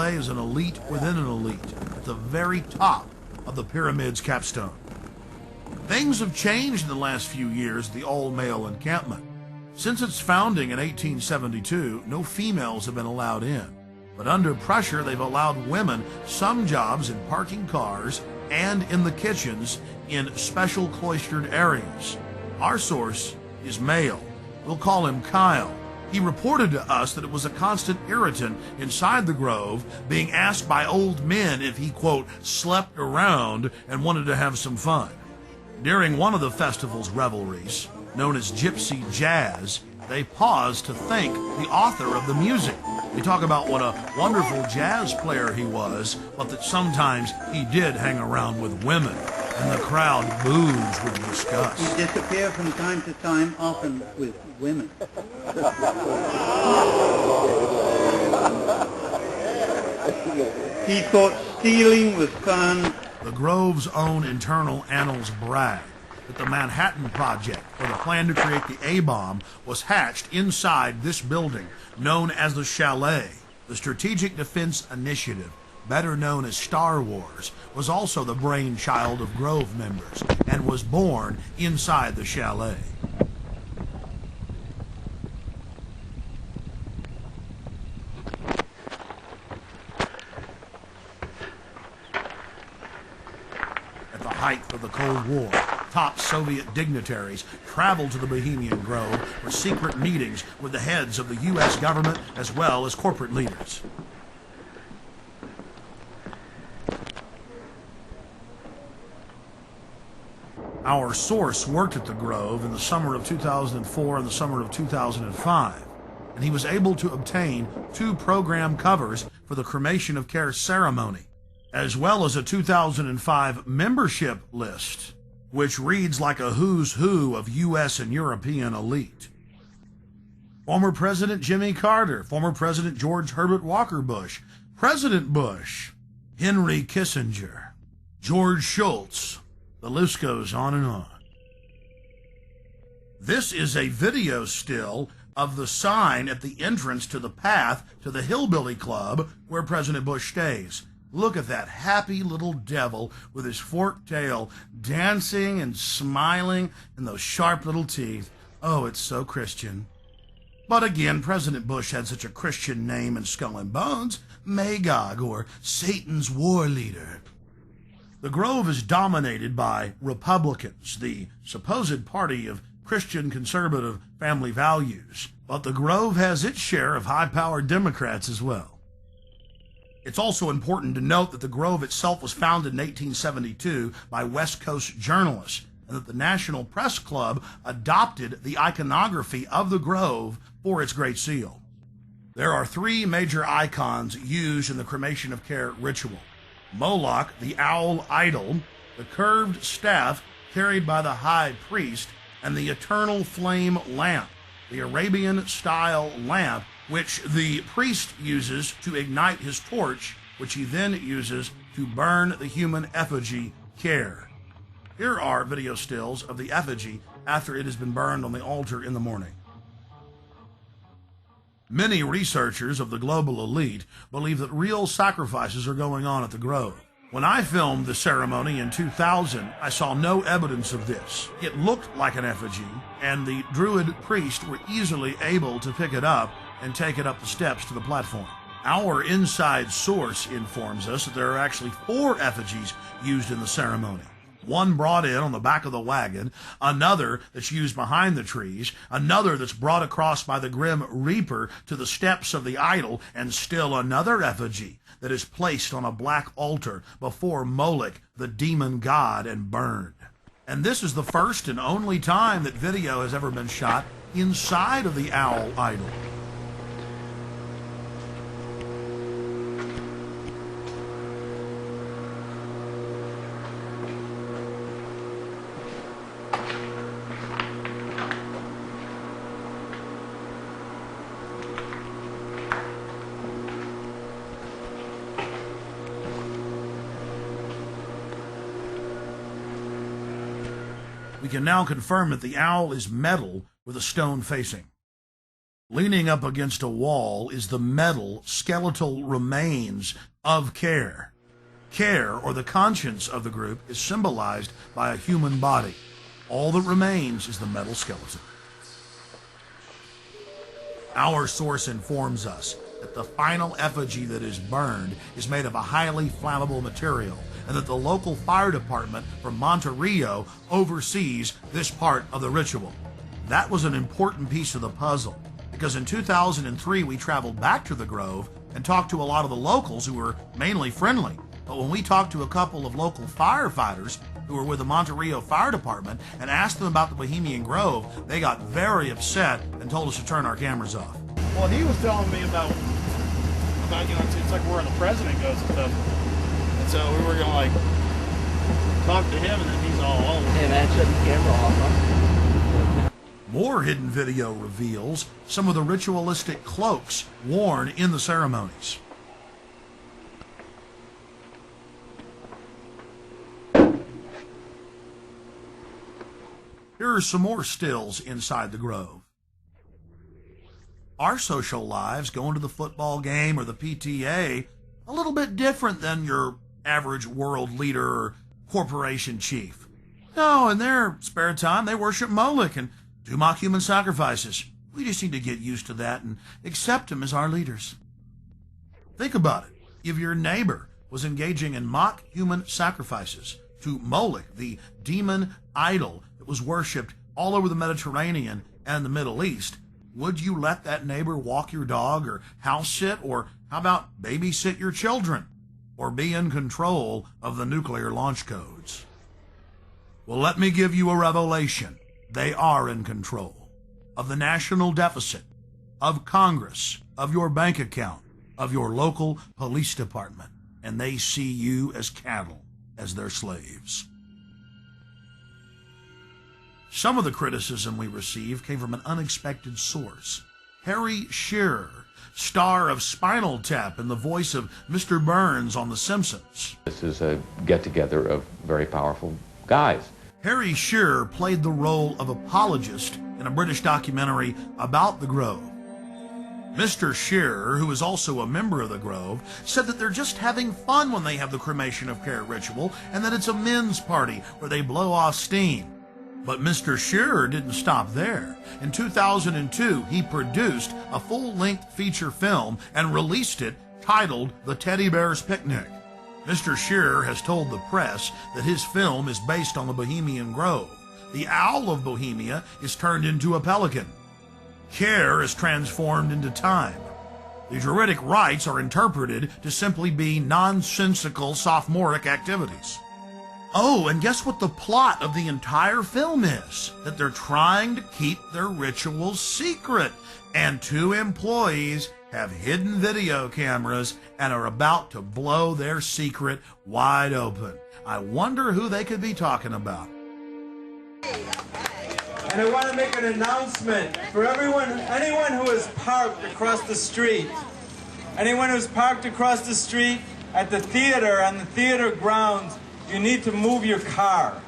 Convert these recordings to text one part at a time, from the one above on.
is an elite within an elite at the very top of the pyramid's capstone. Things have changed in the last few years at the all-male encampment. Since its founding in 1872, no females have been allowed in. But under pressure, they've allowed women some jobs in parking cars and in the kitchens in special cloistered areas. Our source is male. We'll call him Kyle. He reported to us that it was a constant irritant inside the grove, being asked by old men if he, quote, slept around and wanted to have some fun. During one of the festival's revelries, known as Gypsy Jazz, they paused to thank the author of the music. They talk about what a wonderful jazz player he was, but that sometimes he did hang around with women, and the crowd boos with disgust. He disappeared from time to time, often with women. He thought stealing was fun. The Grove's own internal annals brag that the Manhattan Project, or the plan to create the A-bomb, was hatched inside this building, known as the Chalet. The Strategic Defense Initiative, better known as Starwars, was also the brainchild of Grove members and was born inside the Chalet. At the height of the Cold War, top Soviet dignitaries traveled to the Bohemian Grove for secret meetings with the heads of the U.S. government as well as corporate leaders. Our source worked at the Grove in the summer of 2004 and the summer of 2005, and he was able to obtain 2 program covers for the cremation of care ceremony, as well as a 2005 membership list, which reads like a who's who of U.S. and European elite. Former President Jimmy Carter, former President George Herbert Walker Bush, President Bush, Henry Kissinger, George Shultz. The list goes on and on. This is a video still of the sign at the entrance to the path to the Hillbilly Club where President Bush stays. Look at that happy little devil with his forked tail dancing and smiling and those sharp little teeth. Oh, it's so Christian. But again, President Bush had such a Christian name in Skull and Bones, Magog, or Satan's war leader. The Grove is dominated by Republicans, the supposed party of Christian conservative family values. But the Grove has its share of high-powered Democrats as well. It's also important to note that the Grove itself was founded in 1872 by West Coast journalists, and that the National Press Club adopted the iconography of the Grove for its Great Seal. There are 3 major icons used in the cremation of care ritual: Moloch, the owl idol, the curved staff carried by the high priest, and the eternal flame lamp, the Arabian-style lamp which the priest uses to ignite his torch, which he then uses to burn the human effigy Care. Here are video stills of the effigy after it has been burned on the altar in the morning. Many researchers of the global elite believe that real sacrifices are going on at the Grove. When I filmed the ceremony in 2000, I saw no evidence of this. It looked like an effigy, and the Druid priests were easily able to pick it up and take it up the steps to the platform. Our inside source informs us that there are actually 4 effigies used in the ceremony. One brought in on the back of the wagon, another that's used behind the trees, another that's brought across by the Grim Reaper to the steps of the idol, and still another effigy that is placed on a black altar before Moloch, the demon god, and burned. And this is the first and only time that video has ever been shot inside of the owl idol. We can now confirm that the owl is metal with a stone facing. Leaning up against a wall is the metal, skeletal remains of Care. Care, or the conscience of the group, is symbolized by a human body. All that remains is the metal skeleton. Our source informs us that the final effigy that is burned is made of a highly flammable material, and that the local fire department from Monterrey oversees this part of the ritual. That was an important piece of the puzzle, because in 2003 we traveled back to the Grove and talked to a lot of the locals who were mainly friendly. But when we talked to a couple of local firefighters who were with the Monterrey Fire Department and asked them about the Bohemian Grove, they got very upset and told us to turn our cameras off. Well, he was telling me about it's like where the president goes and stuff. And so we were gonna like talk to him, and then he's all over. Hey man, shut the camera off, huh? More hidden video reveals some of the ritualistic cloaks worn in the ceremonies. Here are some more stills inside the Grove. Our social lives, going to the football game or the PTA, a little bit different than your average world leader or corporation chief. No, in their spare time, they worship Moloch and do mock human sacrifices. We just need to get used to that and accept them as our leaders. Think about it. If your neighbor was engaging in mock human sacrifices to Moloch, the demon idol that was worshipped all over the Mediterranean and the Middle East, would you let that neighbor walk your dog or house sit, or how about babysit your children, or be in control of the nuclear launch codes? Well, let me give you a revelation. They are in control of the national deficit, of Congress, of your bank account, of your local police department, and they see you as cattle, as their slaves. Some of the criticism we received came from an unexpected source. Harry Shearer, star of Spinal Tap and the voice of Mr. Burns on The Simpsons. This is a get-together of very powerful guys. Harry Shearer played the role of apologist in a British documentary about the Grove. Mr. Shearer, who is also a member of the Grove, said that they're just having fun when they have the cremation of Care ritual, and that it's a men's party where they blow off steam. But Mr. Shearer didn't stop there. In 2002, he produced a full-length feature film and released it titled The Teddy Bear's Picnic. Mr. Shearer has told the press that his film is based on the Bohemian Grove. The owl of Bohemia is turned into a pelican. Care is transformed into time. The Druidic rites are interpreted to simply be nonsensical sophomoric activities. Oh, and guess what the plot of the entire film is? That they're trying to keep their rituals secret. And 2 employees have hidden video cameras and are about to blow their secret wide open. I wonder who they could be talking about. And I want to make an announcement for anyone who is parked across the street. Anyone who's parked across the street at the theater, on the theater grounds, you need to move your car.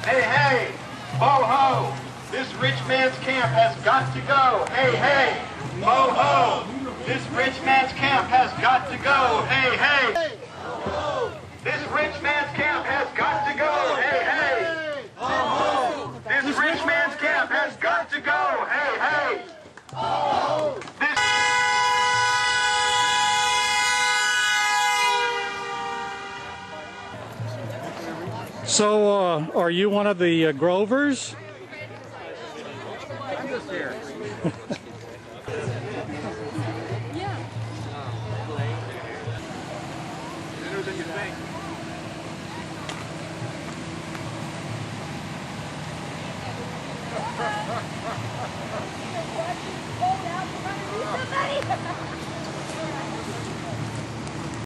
Hey, hey, ho, ho, this rich man's camp has got to go. Hey, hey, ho, ho, this rich man's camp has got to go. Hey, hey, this rich man's camp has got to go. Hey, hey, this rich man's camp has got to go. Hey, hey, this... So, are you one of the Grovers?